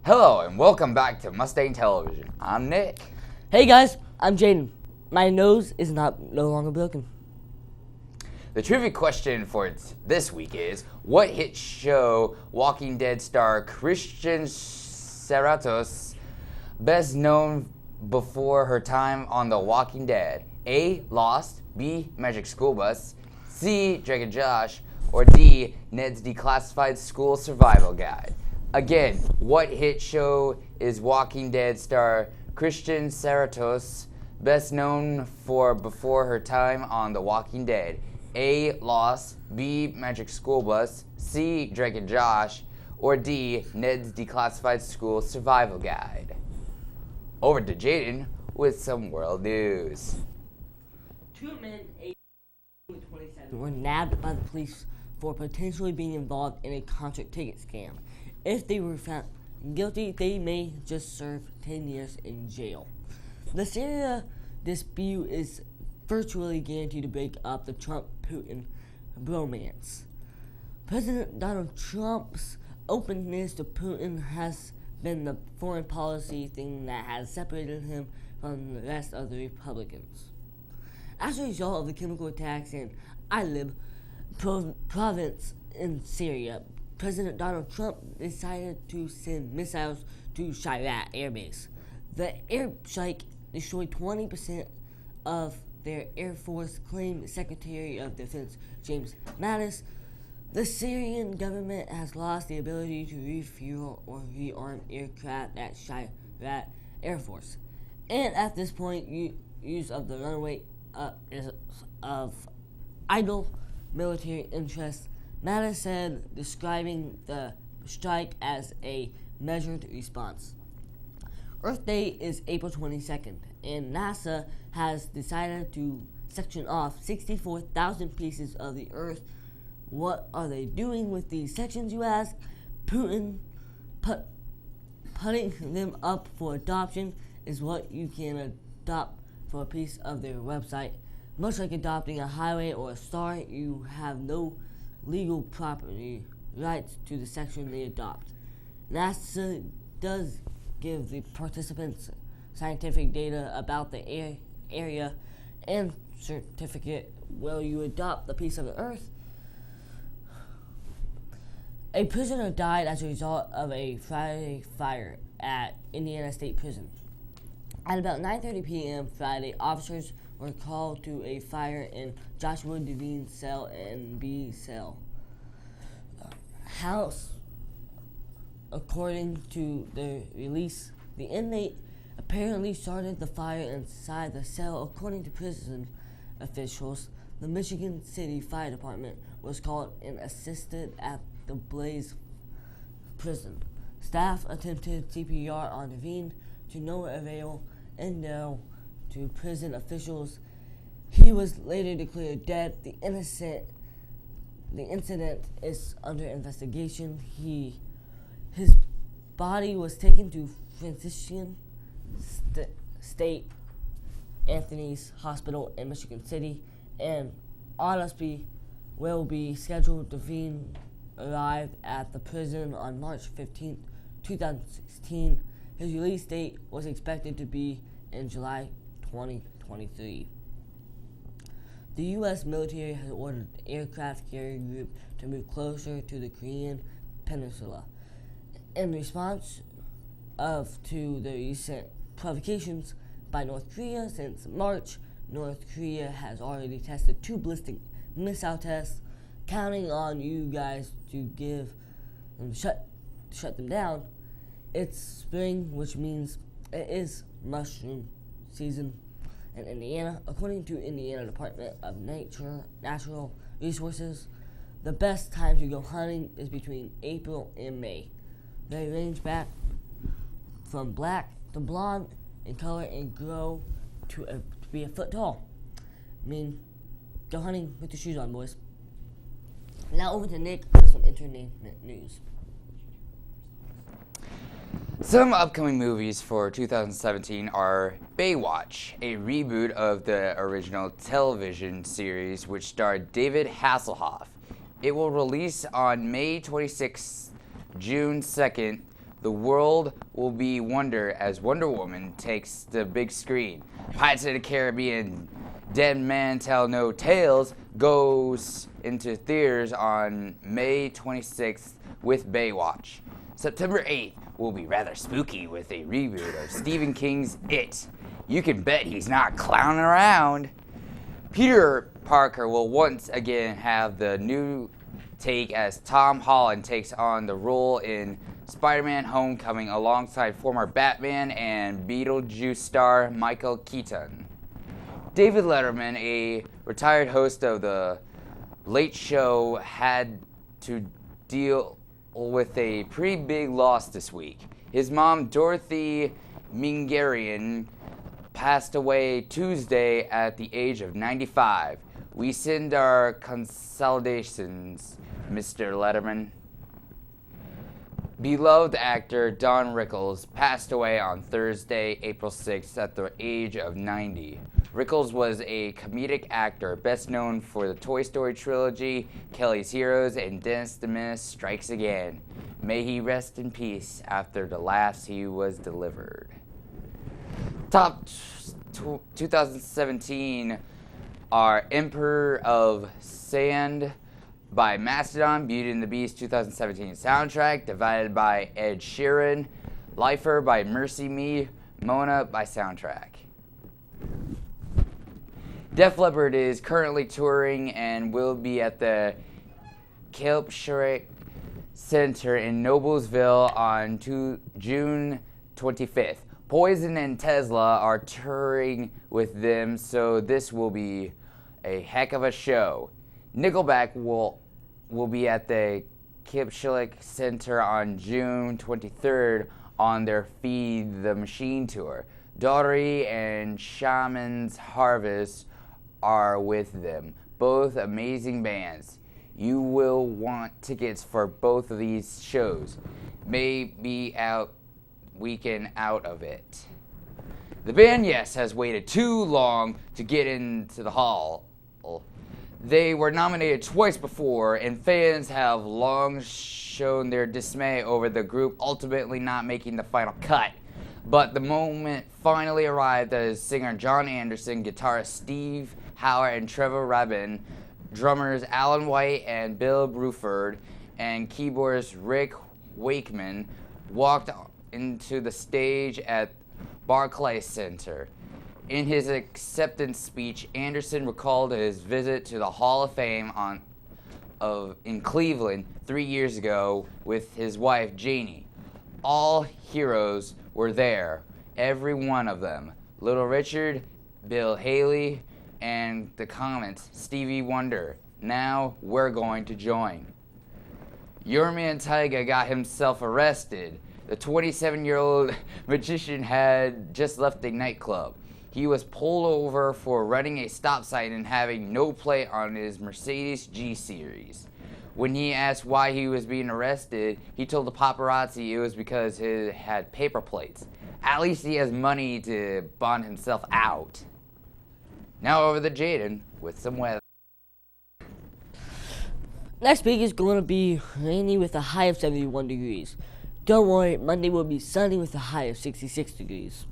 Hello and welcome back to Mustang Television. I'm Nick. Hey guys, I'm Jaden. My nose is no longer broken. The trivia question for this week is, what hit show Walking Dead star Christian Serratos best known before her time on The Walking Dead? A. Lost, B. Magic School Bus, C. Drake and Josh, or D. Ned's Declassified School Survival Guide? Again, what hit show is Walking Dead star Christian Serratos best known for before her time on The Walking Dead? A. Lost, B. Magic School Bus, C. Drake and Josh, or D. Ned's Declassified School Survival Guide? Over to Jaden with some world news. 2 men, 18 and 27, were nabbed by the police for potentially being involved in a concert ticket scam. If they were found guilty, they may just serve 10 years in jail. The Syria dispute is virtually guaranteed to break up the Trump-Putin bromance. President Donald Trump's openness to Putin has been the foreign policy thing that has separated him from the rest of the Republicans. As a result of the chemical attacks in Idlib province in Syria, President Donald Trump decided to send missiles to Shayrat Air Base. The airstrike destroyed 20% of their Air Force, claimed Secretary of Defense James Mattis. The Syrian government has lost the ability to refuel or rearm aircraft at Shayrat Air Force. And at this point, use of the runaway is of idle military interests. Mattis said, describing the strike as a measured response. Earth Day is April 22nd, and NASA has decided to section off 64,000 pieces of the Earth. What are they doing with these sections, you ask? Putin putting them up for adoption is what you can adopt for a piece of their website. Much like adopting a highway or a star, you have no legal property rights to the section they adopt. NASA does give the participants scientific data about the area and certificate. Will you adopt the piece of the Earth? A prisoner died as a result of a Friday fire at Indiana State Prison. At about 9:30 p.m. Friday, officers were called to a fire in Joshua Devine's cell and B cell house. According to the release, the inmate apparently started the fire inside the cell. According to prison officials, the Michigan City Fire Department was called and assisted at the blaze prison. Staff attempted CPR on Devine to no avail, and now to prison officials, he was later declared dead. The incident is under investigation. His body was taken to Franciscan State Anthony's Hospital in Michigan City, and autopsy will be scheduled. Devine arrived at the prison on March 15, 2016. His release date was expected to be in July 2023. The U.S. military has ordered the aircraft carrier group to move closer to the Korean peninsula. In response to the recent provocations by North Korea since March, North Korea has already tested 2 ballistic missile tests, counting on you guys to give them shut them down. It's spring, which means it is mushroom season in Indiana. According to Indiana Department of Natural Resources, the best time to go hunting is between April and May. They range back from black to blonde in color and grow to be a foot tall. I mean, go hunting with your shoes on, boys. Now over to Nick with some entertainment news. Some upcoming movies for 2017 are Baywatch, a reboot of the original television series which starred David Hasselhoff. It will release on May 26th, June 2nd, The world will be wonder as Wonder Woman takes the big screen. Pirates of the Caribbean Dead Man Tell No Tales goes into theaters on May 26th with Baywatch. September 8th will be rather spooky with a reboot of Stephen King's It. You can bet he's not clowning around. Peter Parker will once again have the new take as Tom Holland takes on the role in Spider-Man Homecoming alongside former Batman and Beetlejuice star Michael Keaton. David Letterman, a retired host of The Late Show, had to deal with a pretty big loss this week. His mom, Dorothy Mingerian, passed away Tuesday at the age of 95. We send our consolidations, Mr. Letterman. Beloved actor Don Rickles passed away on Thursday, April 6th at the age of 90. Rickles was a comedic actor, best known for the Toy Story trilogy, Kelly's Heroes, and Dennis the Menace Strikes Again. May he rest in peace after the laughs he was delivered. Top 2017 are Emperor of Sand by Mastodon, Beauty and the Beast 2017 soundtrack, Divided by Ed Sheeran, Lifer by Mercy Me, Mona by soundtrack. Def Leppard is currently touring and will be at the Kilpshire Center in Noblesville on June 25th. Poison and Tesla are touring with them, so this will be a heck of a show. Nickelback will be at the Kilpshire Center on June 23rd on their Feed the Machine tour. Daughtry and Shaman's Harvest are with them, both amazing bands. You will want tickets for both of these shows. May be out weekend out of it. The band Yes has waited too long to get into the hall. They were nominated twice before, and fans have long shown their dismay over the group ultimately not making the final cut. But the moment finally arrived as singer John Anderson, guitarist Steve Howard and Trevor Rabin, drummers Alan White and Bill Bruford, and keyboardist Rick Wakeman walked into the stage at Barclays Center. In his acceptance speech, Anderson recalled his visit to the Hall of Fame in Cleveland 3 years ago with his wife, Janie. All heroes were there, every one of them. Little Richard, Bill Haley, and the comments, Stevie Wonder. Now we're going to join. Your man Tyga got himself arrested. The 27-year-old magician had just left a nightclub. He was pulled over for running a stop sign and having no plate on his Mercedes G-Series. When he asked why he was being arrested, he told the paparazzi it was because he had paper plates. At least he has money to bond himself out. Now over to Jaden with some weather. Next week is going to be rainy with a high of 71 degrees. Don't worry, Monday will be sunny with a high of 66 degrees.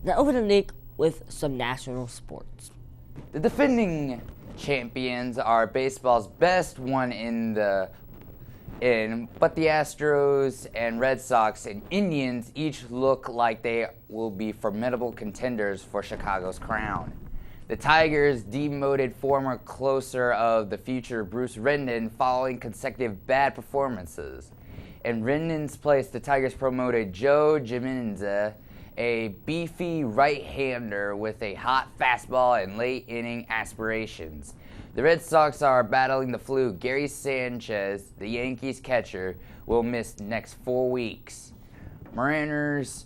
Now over to Nick with some national sports. The defending champions are baseball's best one but the Astros and Red Sox and Indians each look like they will be formidable contenders for Chicago's crown. The Tigers demoted former closer of the future Bruce Rendon following consecutive bad performances. In Rendon's place, the Tigers promoted Joe Jimenez, a beefy right-hander with a hot fastball and late-inning aspirations. The Red Sox are battling the flu. Gary Sanchez, the Yankees catcher, will miss next 4 weeks. Mariners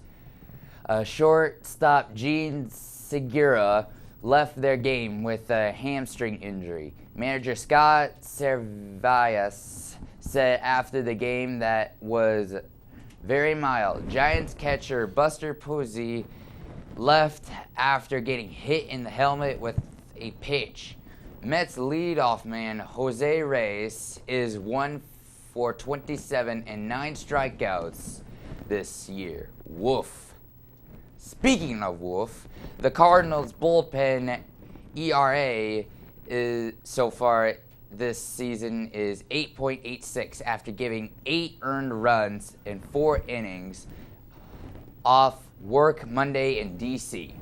shortstop Gene Segura left their game with a hamstring injury. Manager Scott Servais said after the game that was very mild. Giants catcher Buster Posey left after getting hit in the helmet with a pitch. Mets leadoff man Jose Reyes is 1 for 27 and 9 strikeouts this year. Woof. Speaking of woof, the Cardinals' bullpen ERA is so far this season is 8.86 after giving 8 earned runs in 4 innings off work Monday in D.C.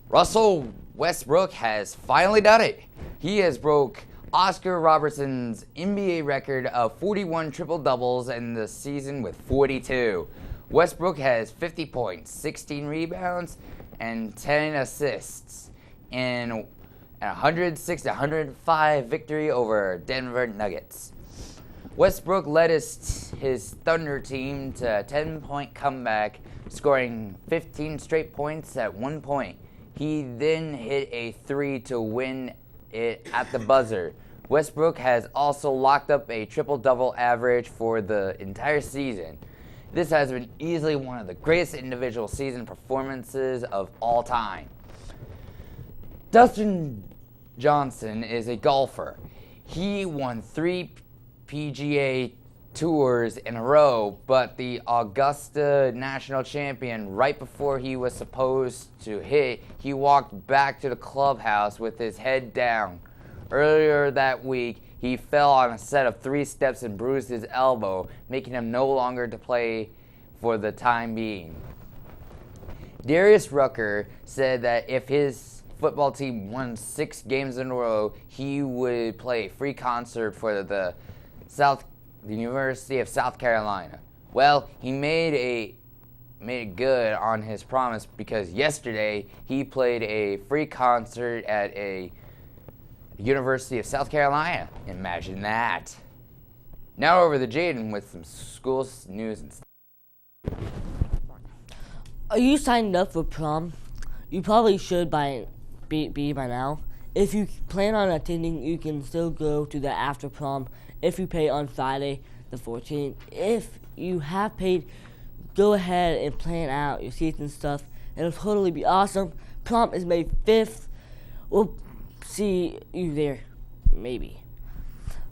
Russell Westbrook has finally done it. He has broke Oscar Robertson's NBA record of 41 triple-doubles in the season with 42. Westbrook has 50 points, 16 rebounds, and 10 assists in a 106-105 victory over Denver Nuggets. Westbrook led his Thunder team to a 10-point comeback, scoring 15 straight points at one point. He then hit a 3 to win it at the buzzer. Westbrook has also locked up a triple-double average for the entire season. This has been easily one of the greatest individual season performances of all time. Dustin Johnson is a golfer. He won 3 PGA Tours in a row, but the Augusta National Champion, right before he was supposed to hit, he walked back to the clubhouse with his head down. Earlier that week, he fell on a set of 3 steps and bruised his elbow, making him no longer to play for the time being. Darius Rucker said that if his football team won 6 games in a row, he would play a free concert for the University of South Carolina. Well, he made it good on his promise because yesterday he played a free concert at a University of South Carolina. Imagine that. Now over to Jaden with some school news and stuff. Are you signed up for prom? You probably should be by now. If you plan on attending, you can still go to the after prom if you pay on Friday the 14th. If you have paid, go ahead and plan out your seats and stuff. It'll totally be awesome. Prom is May 5th. We'll see you there, maybe.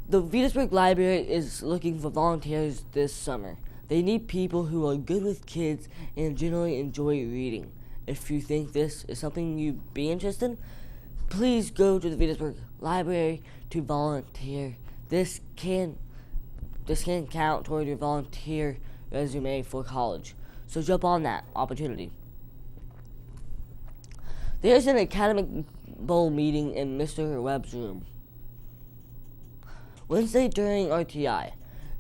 The Vetusburg Library is looking for volunteers this summer. They need people who are good with kids and generally enjoy reading. If you think this is something you'd be interested in, please go to the Vetusburg Library to volunteer. This can count toward your volunteer resume for college. So jump on that opportunity. There's an academic bowl meeting in Mr. Webb's room. Wednesday during RTI.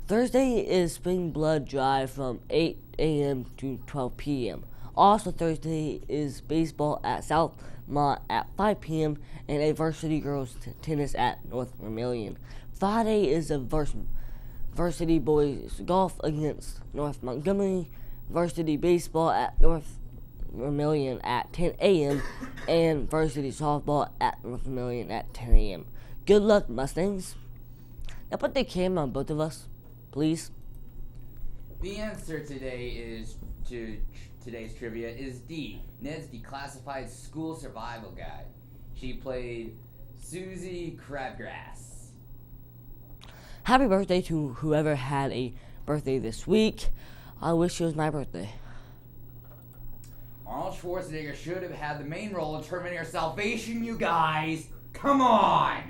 Thursday is spring blood drive from 8 a.m. to 12 p.m. Also Thursday is baseball at Southmont at 5 p.m. and a varsity girls tennis at North Vermilion. Friday is a varsity boys golf against North Montgomery, varsity baseball at North Vermilion at 10 a.m. and varsity softball at North Vermilion at 10 a.m. Good luck, Mustangs. Now put the camera on both of us, please. The answer today is to today's trivia is D. Ned's Declassified School Survival Guide. She played Susie Crabgrass. Happy birthday to whoever had a birthday this week. I wish it was my birthday. Arnold Schwarzenegger should have had the main role in Terminator Salvation, you guys. Come on!